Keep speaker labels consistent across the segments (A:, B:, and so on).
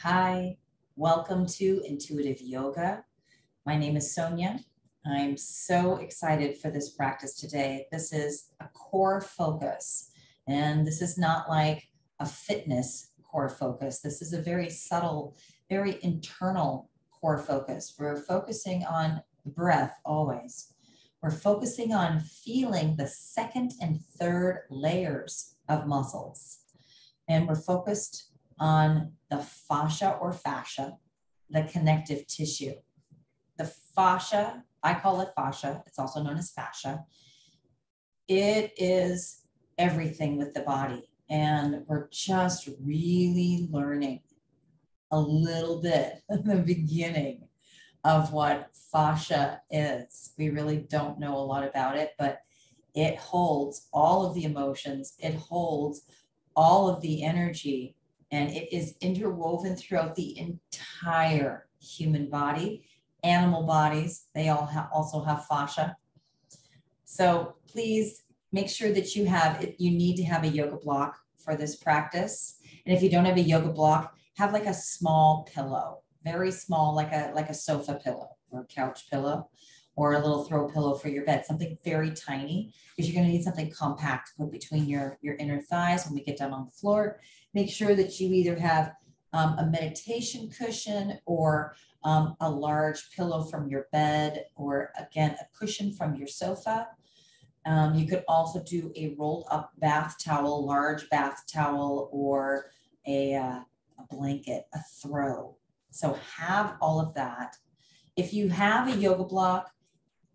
A: Hi, welcome to Intuitive Yoga. My name is Sonya. I'm so excited for this practice today. This is a core focus, and this is not like a fitness core focus. This is a very subtle, very internal core focus. We're focusing on the breath always. We're focusing on feeling the second and third layers of muscles. And we're focused on the fascia or fascia, the connective tissue. The fascia, I call it fascia, it's also known as fascia. It is everything with the body. And we're just really learning a little bit in the beginning of what fascia is. We really don't know a lot about it, but it holds all of the emotions. It holds all of the energy, and it is interwoven throughout the entire human body. Animal bodies, they all also have fascia. So please make sure that you need to have a yoga block for this practice. And if you don't have a yoga block, have like a small pillow, very small, like a sofa pillow or a couch pillow, or a little throw pillow for your bed, something very tiny, because you're going to need something compact to put between your inner thighs when we get down on the floor. Make sure that you either have a meditation cushion or a large pillow from your bed, or again, a cushion from your sofa. You could also do a rolled up bath towel, large bath towel, or a blanket, a throw. So have all of that. If you have a yoga block,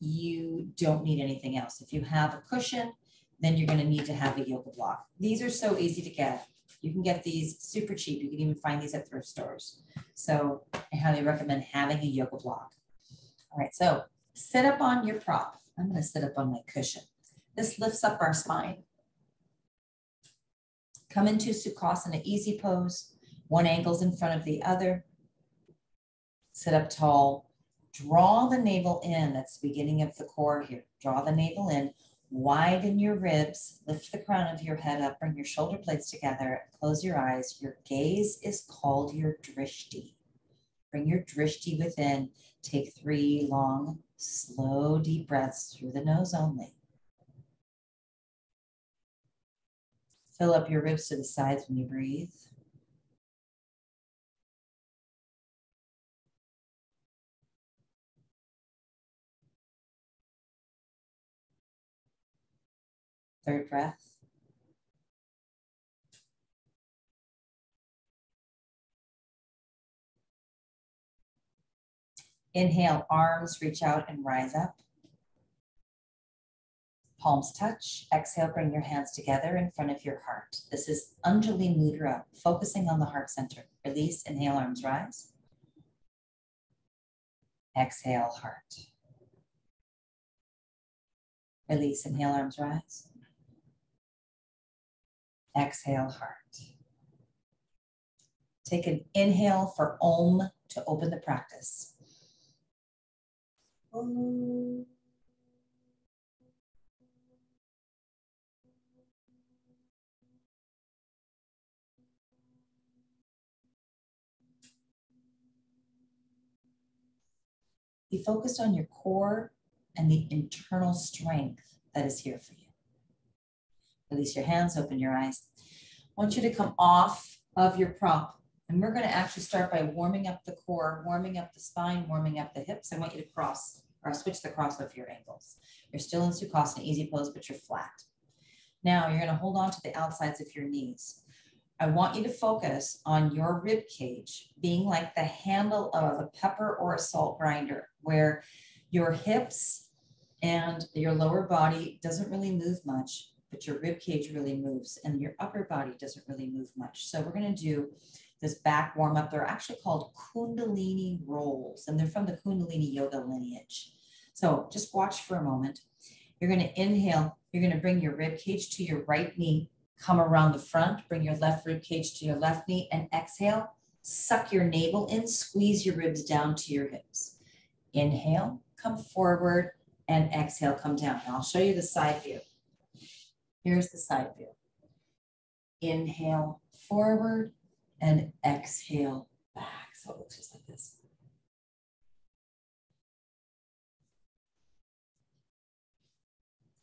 A: you don't need anything else. If you have a cushion, then you're going to need to have a yoga block. These are so easy to get. You can get these super cheap. You can even find these at thrift stores. So I highly recommend having a yoga block. All right, so sit up on your prop. I'm going to sit up on my cushion. This lifts up our spine. Come into Sukhasana, easy pose. One ankle's in front of the other. Sit up tall. Draw the navel in. That's the beginning of the core here. Draw the navel in. Widen your ribs. Lift the crown of your head up. Bring your shoulder blades together. Close your eyes. Your gaze is called your drishti. Bring your drishti within. Take 3 long, slow, deep breaths through the nose only. Fill up your ribs to the sides when you breathe. Third breath. Inhale, arms reach out and rise up. Palms touch. Exhale, bring your hands together in front of your heart. This is Anjali Mudra, focusing on the heart center. Release, inhale, arms rise. Exhale, heart. Release, inhale, arms rise. Exhale, heart. Take an inhale for Om to open the practice. Om. Be focused on your core and the internal strength that is here for you. Release your hands, open your eyes. I want you to come off of your prop, and we're going to actually start by warming up the core, warming up the spine, warming up the hips. I want you to cross or switch the cross of your ankles. You're still in Sukhasana, easy pose, but you're flat. Now you're going to hold on to the outsides of your knees. I want you to focus on your rib cage being like the handle of a pepper or a salt grinder, where your hips and your lower body doesn't really move much, but your rib cage really moves, and your upper body doesn't really move much. So we're going to do this back warm up. They're actually called Kundalini rolls, and they're from the Kundalini yoga lineage. So just watch for a moment. You're going to inhale. You're going to bring your rib cage to your right knee. Come around the front, bring your left rib cage to your left knee, and exhale. Suck your navel in, squeeze your ribs down to your hips. Inhale, come forward, and exhale, come down. Now I'll show you the side view. Here's the side view. Inhale, forward, and exhale, back. So it looks just like this.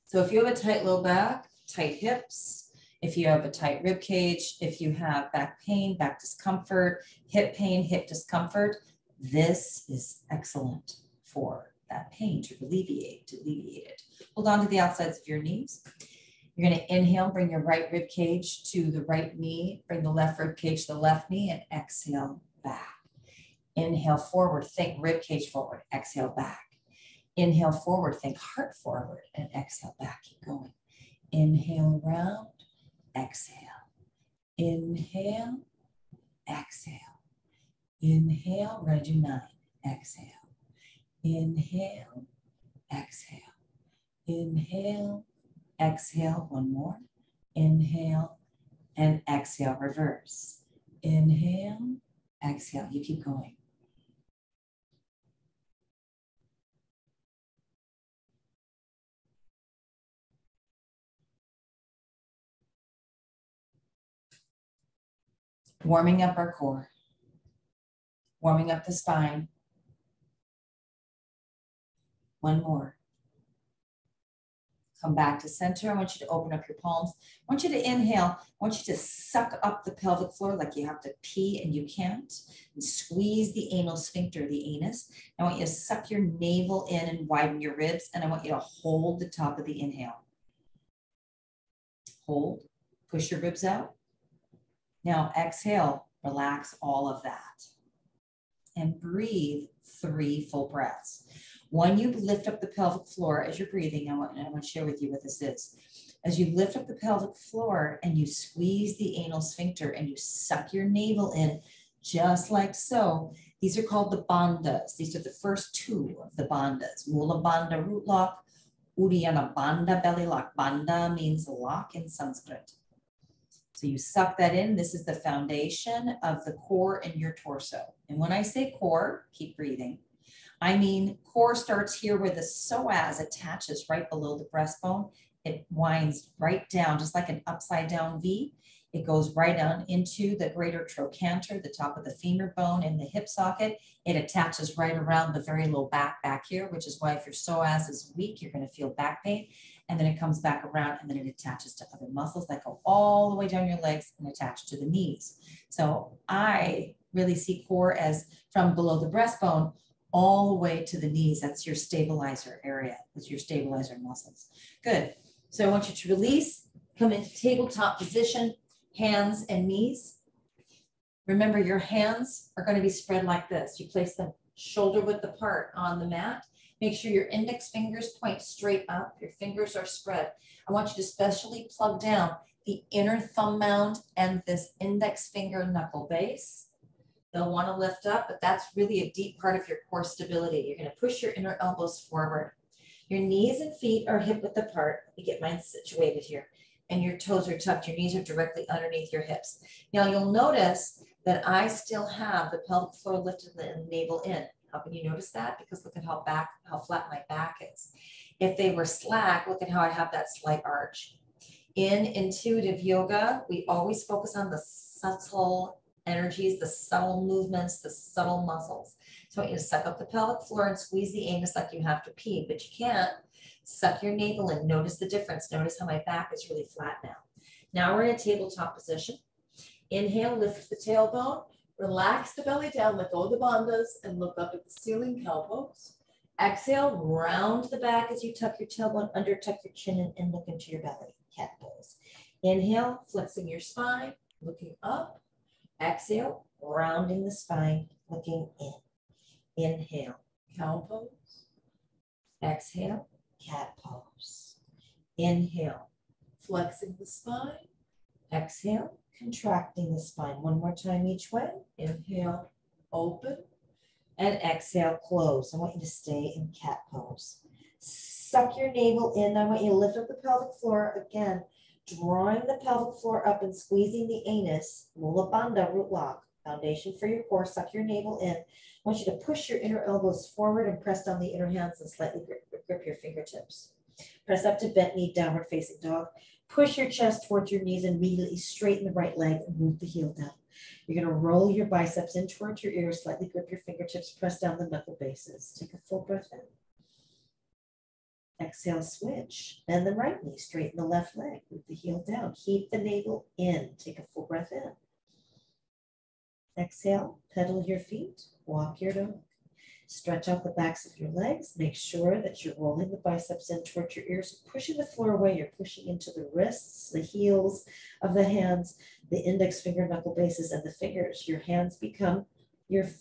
A: So if you have a tight low back, tight hips, if you have a tight rib cage, if you have back pain, back discomfort, hip pain, hip discomfort, this is excellent for that pain to alleviate it. Hold on to the outsides of your knees. You're going to inhale, bring your right rib cage to the right knee, bring the left rib cage to the left knee, and exhale back. Inhale forward, think rib cage forward, exhale back. Inhale forward, think heart forward, and exhale back. Keep going. Inhale round, exhale. Inhale, exhale. Inhale, redo 9, exhale. Inhale, exhale. Inhale, exhale, one more. Inhale and exhale, reverse. Inhale, exhale, you keep going. Warming up our core, warming up the spine. One more. Come back to center. I want you to open up your palms. I want you to inhale. I want you to suck up the pelvic floor like you have to pee and you can't. And squeeze the anal sphincter, the anus. I want you to suck your navel in and widen your ribs. And I want you to hold the top of the inhale. Hold. Push your ribs out. Now exhale. Relax all of that. And breathe 3 full breaths. When you lift up the pelvic floor as you're breathing, I want to share with you what this is. As you lift up the pelvic floor and you squeeze the anal sphincter and you suck your navel in just like so, these are called the bandhas. These are the first 2 of the bandhas. Mula bandha root lock, Uddiyana bandha belly lock. Bandha means lock in Sanskrit. So you suck that in. This is the foundation of the core in your torso. And when I say core, keep breathing. I mean, core starts here where the psoas attaches right below the breastbone. It winds right down, just like an upside down V. It goes right down into the greater trochanter, the top of the femur bone and the hip socket. It attaches right around the very low back here, which is why if your psoas is weak, you're going to feel back pain. And then it comes back around and then it attaches to other muscles that go all the way down your legs and attach to the knees. So I really see core as from below the breastbone all the way to the knees. That's your stabilizer area. That's your stabilizer muscles. Good. So I want you to release, come into tabletop position, hands and knees. Remember, your hands are going to be spread like this. You place them shoulder width apart on the mat. Make sure your index fingers point straight up. Your fingers are spread. I want you to specially plug down the inner thumb mound and this index finger knuckle base. They'll want to lift up, but that's really a deep part of your core stability. You're going to push your inner elbows forward. Your knees and feet are hip width apart. Let me get mine situated here. And your toes are tucked. Your knees are directly underneath your hips. Now you'll notice that I still have the pelvic floor lifted and the navel in. How can you notice that? Because look at how flat my back is. If they were slack, look at how I have that slight arch. In intuitive yoga, we always focus on the subtle energies, the subtle movements, the subtle muscles. So I want you to suck up the pelvic floor and squeeze the anus like you have to pee, but you can't. Suck your navel in. Notice the difference. Notice how my back is really flat now. Now we're in a tabletop position. Inhale, lift the tailbone. Relax the belly down, let go of the bandhas, and look up at the ceiling, cow pose. Exhale, round the back as you tuck your tailbone under, tuck your chin, and look into your belly, cat pose. Inhale, flexing your spine, looking up. Exhale, rounding the spine, looking in. Inhale, cow pose. Exhale, cat pose. Inhale, flexing the spine. Exhale, contracting the spine. One more time each way. Inhale, open. And exhale, close. I want you to stay in cat pose. Suck your navel in. I want you to lift up the pelvic floor again, drawing the pelvic floor up and squeezing the anus. Mula bandha root lock. Foundation for your core. Suck your navel in. I want you to push your inner elbows forward and press down the inner hands and slightly grip your fingertips. Press up to bent knee, downward facing dog. Push your chest towards your knees and immediately straighten the right leg and move the heel down.
B: You're going to roll your biceps in towards your ears, slightly grip your fingertips, press down the knuckle bases. Take a full breath in. Exhale, switch. Bend the right knee, straighten the left leg, move the heel down. Keep the navel in. Take a full breath in. Exhale, pedal your feet, walk your dog. Stretch out the backs of your legs. Make sure that you're rolling the biceps in towards your ears, pushing the floor away. You're pushing into the wrists, the heels of the hands, the index finger, knuckle bases, and the fingers. Your hands become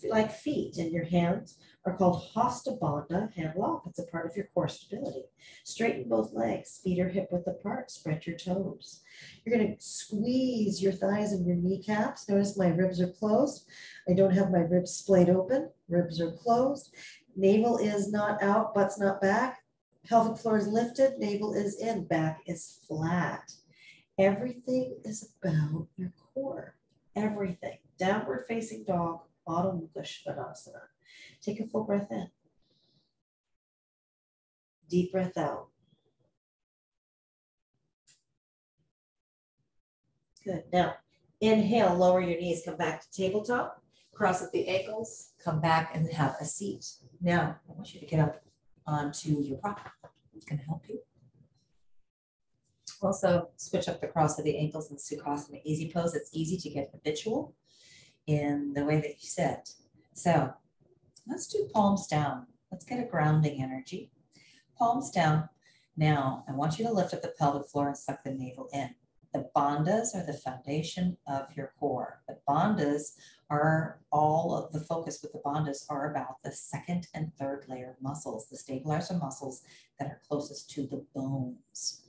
B: like feet, and your hands are called Hasta Bandha, hand lock. It's a part of your core stability. Straighten both legs, feet are hip width apart, spread your toes. You're going to squeeze your thighs and your kneecaps. Notice my ribs are closed. I don't have my ribs splayed open. Ribs are closed. Navel is not out, butt's not back. Pelvic floor is lifted, navel is in, back is flat. Everything is about your core. Everything. Downward facing dog, Adho Mukha Svanasana. Take a full breath in. Deep breath out. Good. Now, inhale, lower your knees, come back to tabletop. Cross at the ankles,
A: Come back and have a seat. Now, I want you to get up onto your prop. It's going to help you. Also, switch up the cross of the ankles and Sukhasana easy pose. It's easy to get habitual in the way that you sit. So let's do palms down. Let's get a grounding energy. Palms down. Now, I want you to lift up the pelvic floor and suck the navel in. The bandhas are the foundation of your core. The bandhas are all of the focus with the bandhas are about the second and third layer muscles, the stabilizer muscles that are closest to the bones.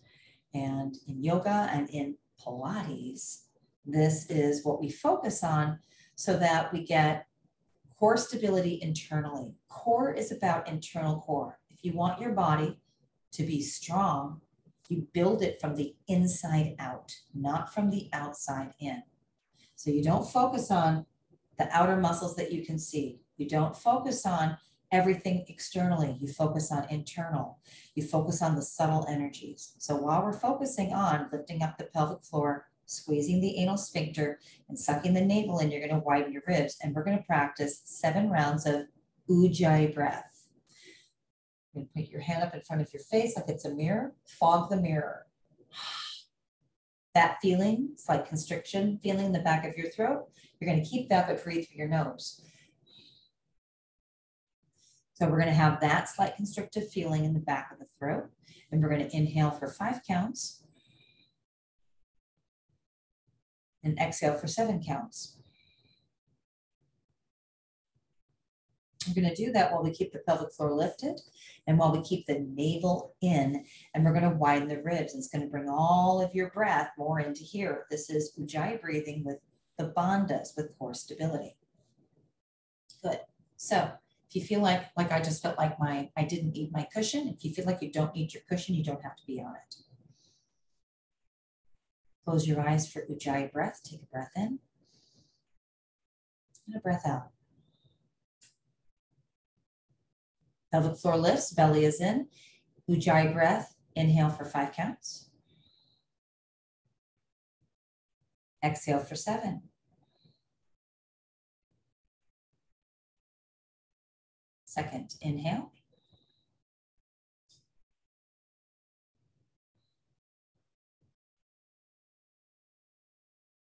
A: And in yoga and in Pilates, this is what we focus on so that we get core stability internally. Core is about internal core. If you want your body to be strong, you build it from the inside out, not from the outside in. So you don't focus on the outer muscles that you can see. You don't focus on everything externally. You focus on internal. You focus on the subtle energies. So while we're focusing on lifting up the pelvic floor, squeezing the anal sphincter, and sucking the navel in, you're going to widen your ribs. And we're going to practice 7 rounds of Ujjayi breath. You're going to put your hand up in front of your face like it's a mirror. Fog the mirror. That feeling, it's like constriction, feeling in the back of your throat. You're going to keep that, but breathe through your nose. So we're going to have that slight constrictive feeling in the back of the throat. And we're going to inhale for 5 counts. And exhale for 7 counts. We're going to do that while we keep the pelvic floor lifted and while we keep the navel in, and we're going to widen the ribs. It's going to bring all of your breath more into here. This is Ujjayi breathing with the bandhas, with core stability. Good. So if you feel like I just felt like I didn't need my cushion, if you feel like you don't need your cushion, you don't have to be on it. Close your eyes for Ujjayi breath. Take a breath in and a breath out. Pelvic floor lifts, belly is in. Ujjayi breath, inhale for 5 counts. Exhale for 7. Second inhale.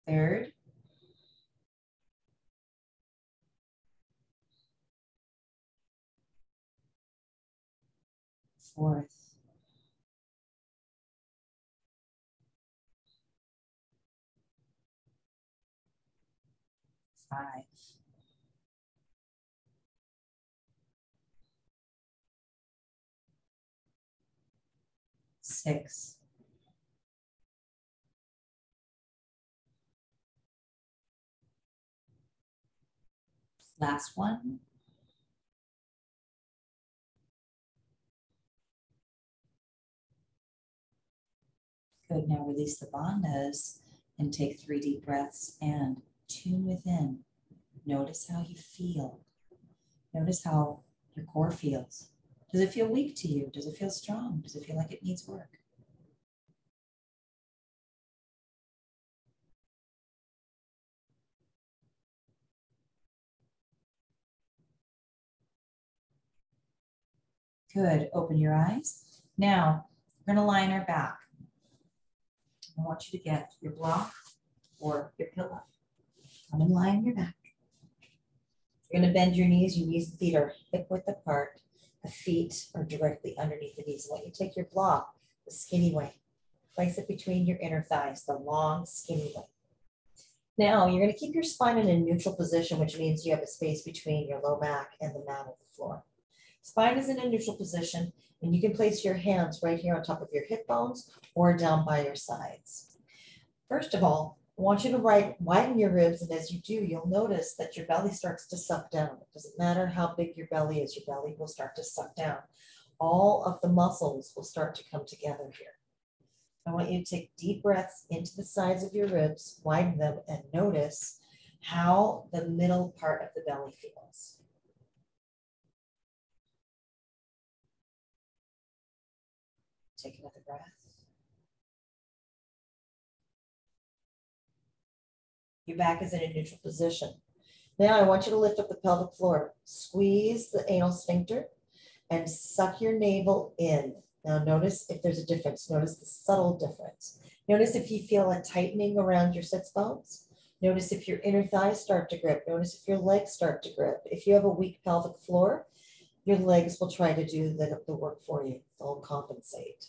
A: Third. Fourth. 5. Six. Last one. Good. Now release the bandhas and take 3 deep breaths and tune within. Notice how you feel. Notice how your core feels. Does it feel weak to you? Does it feel strong? Does it feel like it needs work? Good, open your eyes. Now, we're gonna lie on our back. I want you to get your block or your pillow. Come and lie on your back. You're gonna bend your knees and feet are hip width apart. The feet are directly underneath the knees. I want you to take your block the skinny way. Place it between your inner thighs, the long, skinny way. Now, you're gonna keep your spine in a neutral position, which means you have a space between your low back and the mat of the floor. Spine is in a neutral position, and you can place your hands right here on top of your hip bones or down by your sides. First of all, I want you to widen your ribs, and as you do, you'll notice that your belly starts to suck down. It doesn't matter how big your belly is, your belly will start to suck down. All of the muscles will start to come together here. I want you to take deep breaths into the sides of your ribs, widen them, and notice how the middle part of the belly feels. Take another breath. Your back is in a neutral position. Now I want you to lift up the pelvic floor. Squeeze the anal sphincter and suck your navel in. Now notice if there's a difference. Notice the subtle difference. Notice if you feel a tightening around your sits bones. Notice if your inner thighs start to grip. Notice if your legs start to grip. If you have a weak pelvic floor, your legs will try to do the work for you. They'll compensate.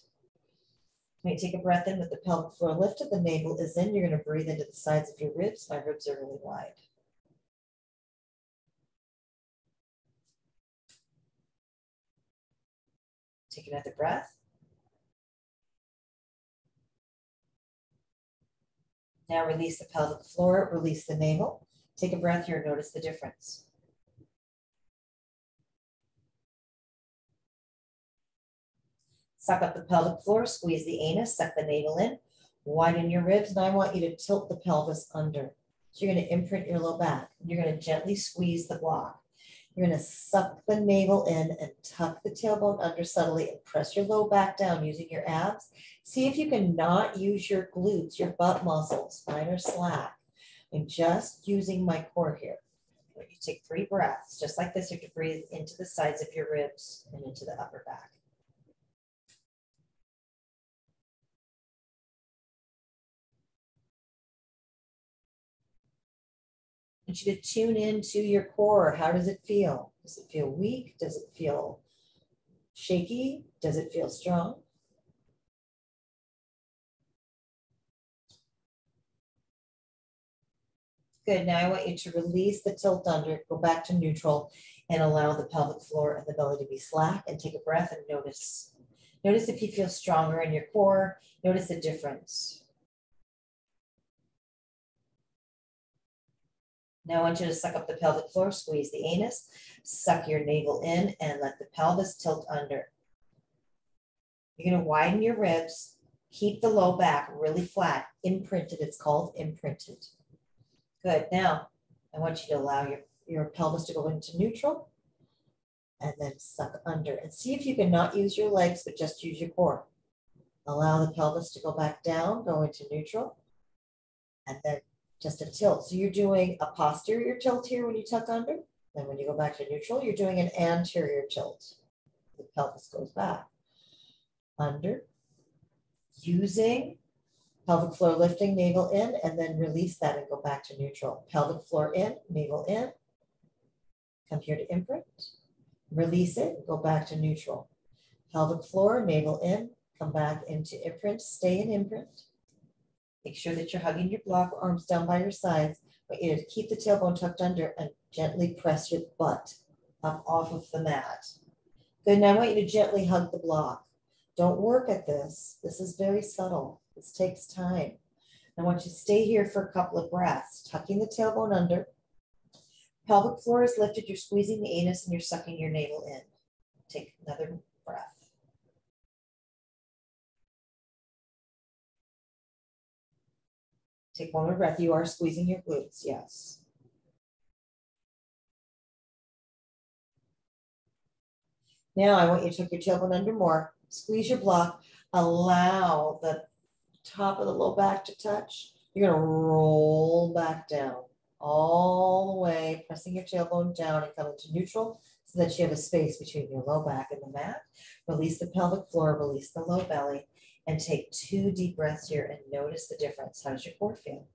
A: You may take a breath in with the pelvic floor lifted. The navel is in. You're going to breathe into the sides of your ribs. My ribs are really wide. Take another breath. Now release the pelvic floor, release the navel. Take a breath here and notice the difference. Suck up the pelvic floor, squeeze the anus, suck the navel in, widen your ribs, and I want you to tilt the pelvis under. So you're going to imprint your low back. You're going to gently squeeze the block. You're going to suck the navel in and tuck the tailbone under subtly and press your low back down using your abs. See if you can not use your glutes, your butt muscles. Mine are slack. I'm just using my core here. You take 3 breaths. Just like this, you have to breathe into the sides of your ribs and into the upper back. I want you to tune into your core. How does it feel? Does it feel weak? Does it feel shaky? Does it feel strong? Good. Now I want you to release the tilt under, go back to neutral, and allow the pelvic floor and the belly to be slack, and take a breath and notice. Notice if you feel stronger in your core. Notice the difference. Now I want you to suck up the pelvic floor, squeeze the anus, suck your navel in, and let the pelvis tilt under. You're going to widen your ribs, keep the low back really flat, imprinted. It's called imprinted. Good. Now I want you to allow your pelvis to go into neutral and then suck under. And see if you can not use your legs, but just use your core. Allow the pelvis to go back down, go into neutral, and then just a tilt. So you're doing a posterior tilt here when you tuck under. Then when you go back to neutral, you're doing an anterior tilt. The pelvis goes back. Under. Using pelvic floor lifting, navel in, and then release that and go back to neutral. Pelvic floor in, navel in. Come here to imprint. Release it, go back to neutral. Pelvic floor, navel in, come back into imprint. Stay in imprint. Make sure that you're hugging your block, arms down by your sides. I want you to keep the tailbone tucked under and gently press your butt up off of the mat. Good, now I want you to gently hug the block. Don't work at this. This is very subtle. This takes time. I want you to stay here for a couple of breaths, tucking the tailbone under. Pelvic floor is lifted. You're squeezing the anus and you're sucking your navel in. Take another breath. Take one more breath. You are squeezing your glutes, yes. Now I want you to tuck your tailbone under more. Squeeze your block. Allow the top of the low back to touch. You're going to roll back down all the way, pressing your tailbone down and come into neutral.
B: so that you have a space between your low back and the mat. Release the pelvic floor, release the low belly, and take 2 deep breaths here and notice the difference. How does your core feel?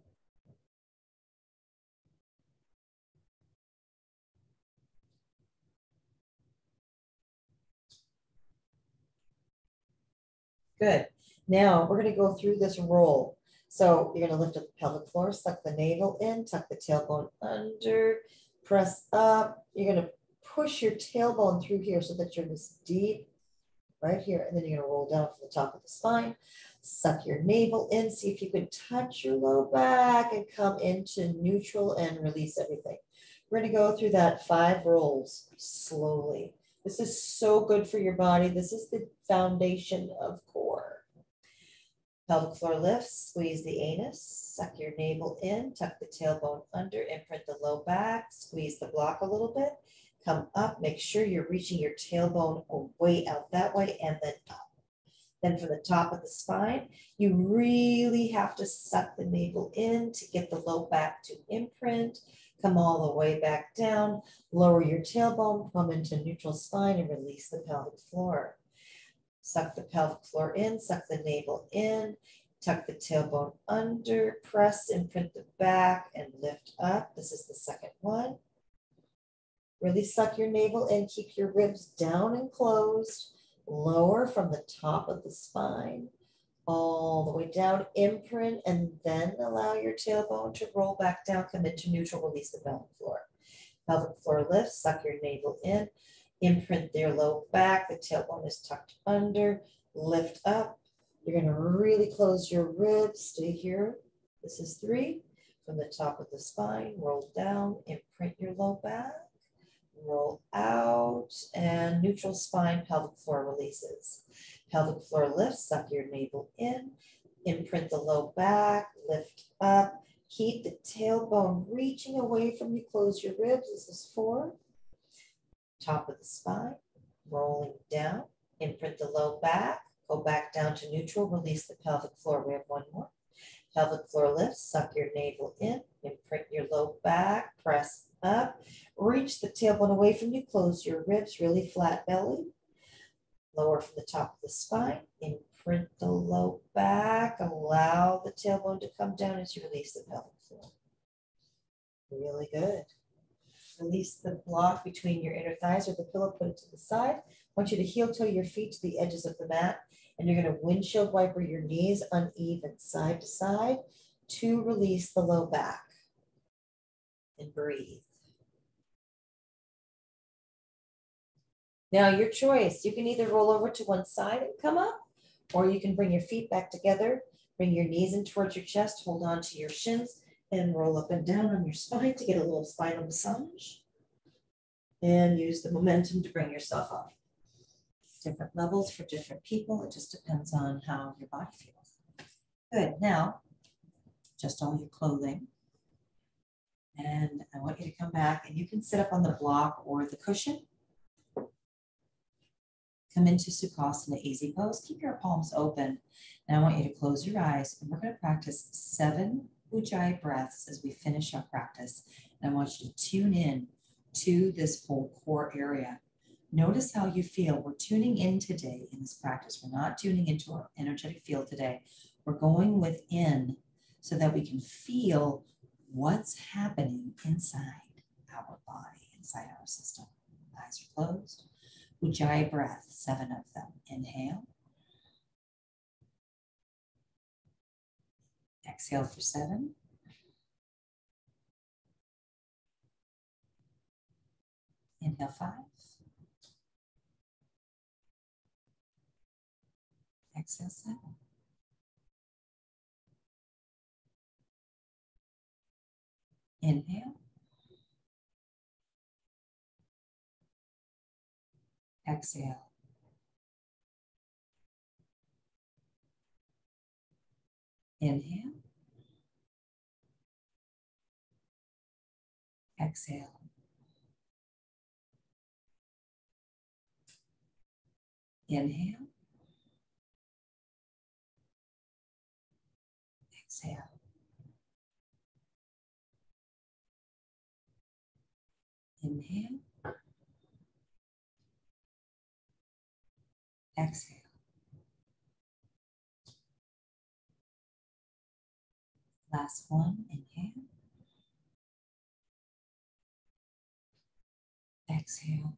B: Good. Now we're going to go through this roll. So you're going to lift up the pelvic floor, suck the navel in, tuck the tailbone under, press up. You're going to push your tailbone through here so that you're this deep right here. And then you're going to roll down from the top of the spine. Suck your navel in. See if you can touch your low back and come into neutral and release everything. We're going to go through that 5 rolls slowly. This is so good for your body. This is the foundation of core. Pelvic floor lifts, squeeze the anus, suck your navel in, tuck the tailbone under, imprint the low back, squeeze the block a little bit, come up, make sure you're reaching your tailbone way out that way and then up. Then from the top of the spine, you really have to suck the navel in to get the low back to imprint. Come all the way back down, lower your tailbone, come into neutral spine and release the pelvic floor. Suck the pelvic floor in, suck the navel in, tuck the tailbone under, press, imprint the back and lift up. This is the second one. Really suck your navel in, keep your ribs down and closed. Lower from the top of the spine, all the way down, imprint, and then allow your tailbone to roll back down, come into neutral, release the pelvic floor. Pelvic floor lifts, suck your navel in, imprint their low back, the tailbone is tucked under, lift up. You're going to really close your ribs, stay here. This is 3. From the top of the spine, roll down, imprint your low back, roll out, and neutral spine, pelvic floor releases. Pelvic floor lifts, suck your navel in, imprint the low back, lift up, keep the tailbone reaching away from you, close your ribs. This is 4. Top of the spine, rolling down, imprint the low back, go back down to neutral, release the pelvic floor. We have 1 more. Pelvic floor lifts, suck your navel in, imprint your low back, press up, reach the tailbone away from you, close your ribs, really flat belly. Lower from the top of the spine, imprint the low back, allow the tailbone to come down as you release the pelvic floor. Really good. Release the block between your inner thighs or the pillow, put it to the side. I want you to heel toe your feet to the edges of the mat, and you're going to windshield wiper your knees uneven side to side to release the low back. And breathe. Now your choice, you can either roll over to one side and come up, or you can bring your feet back together, bring your knees in towards your chest, hold on to your shins, and roll up and down on your spine to get a little spinal massage. And use the momentum to bring yourself up. Different levels for different people. It just depends on how your body feels. Good. Now, just all your clothing. And I want you to come back and you can sit up on the block or the cushion. Come into Sukhasana easy pose. Keep your palms open. And I want you to close your eyes and we're going to practice 7 Ujjayi breaths as we finish our practice. And I want you to tune in to this whole core area. Notice how you feel. We're tuning in today in this practice. We're not tuning into our energetic field today. We're going within so that we can feel what's happening inside our body, inside our system. Eyes are closed. Ujjayi breath, 7 of them. Inhale. Exhale for 7. Inhale 5. Exhale 7. Inhale. Exhale. Inhale. Exhale. Inhale. Exhale. Inhale.
A: Exhale. Last one, inhale. Exhale.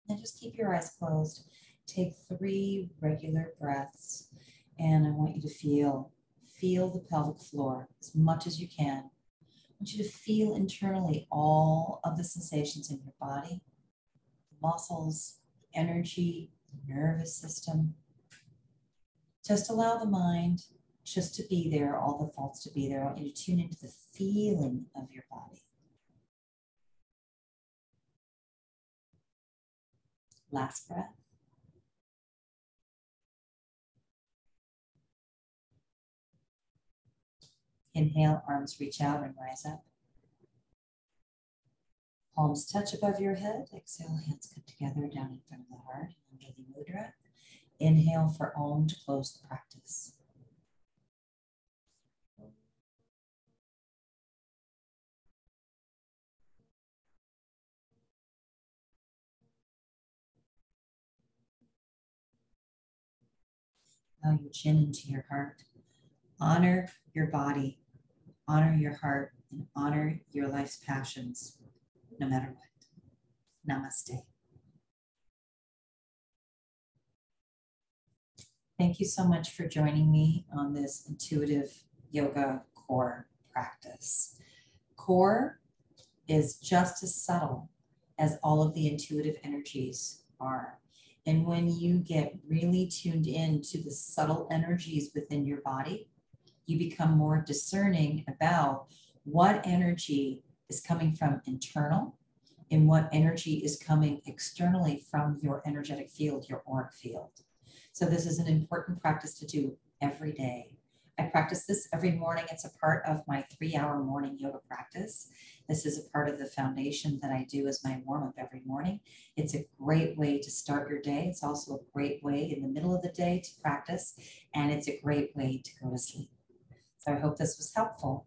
A: And just keep your eyes closed. Take 3 regular breaths. And I want you to feel the pelvic floor as much as you can. I want you to feel internally all of the sensations in your body, the muscles, the energy, the nervous system. Just allow the mind just to be there, all the thoughts to be there. I want you to tune into the feeling of your body. Last breath. Inhale, arms reach out and rise up. Palms touch above your head. Exhale, hands come together down in front of the heart, Anjali Mudra. Inhale for Om to close the practice. Allow your chin into your heart. Honor your body, honor your heart, and honor your life's passions, no matter what. Namaste. Thank you so much for joining me on this intuitive yoga core practice. Core is just as subtle as all of the intuitive energies are. And when you get really tuned in to the subtle energies within your body, you become more discerning about what energy is coming from internal and what energy is coming externally from your energetic field, your auric field. So this is an important practice to do every day. I practice this every morning. It's a part of my 3-hour morning yoga practice. This is a part of the foundation that I do as my warm-up every morning. It's a great way to start your day. It's also a great way in the middle of the day to practice, and it's a great way to go to sleep. So I hope this was helpful.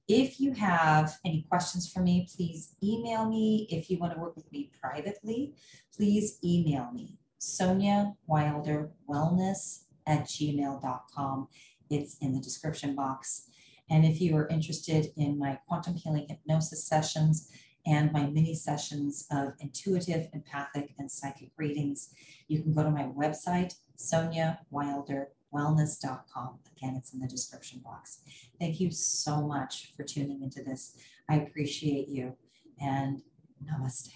A: If you have any questions for me, please email me. If you want to work with me privately, please email me, sonyawilderwellness@gmail.com. It's in the description box. And if you are interested in my quantum healing hypnosis sessions and my mini sessions of intuitive, empathic, and psychic readings, you can go to my website, sonyawilderwellness.com. Again, it's in the description box. Thank you so much for tuning into this. I appreciate you, and namaste.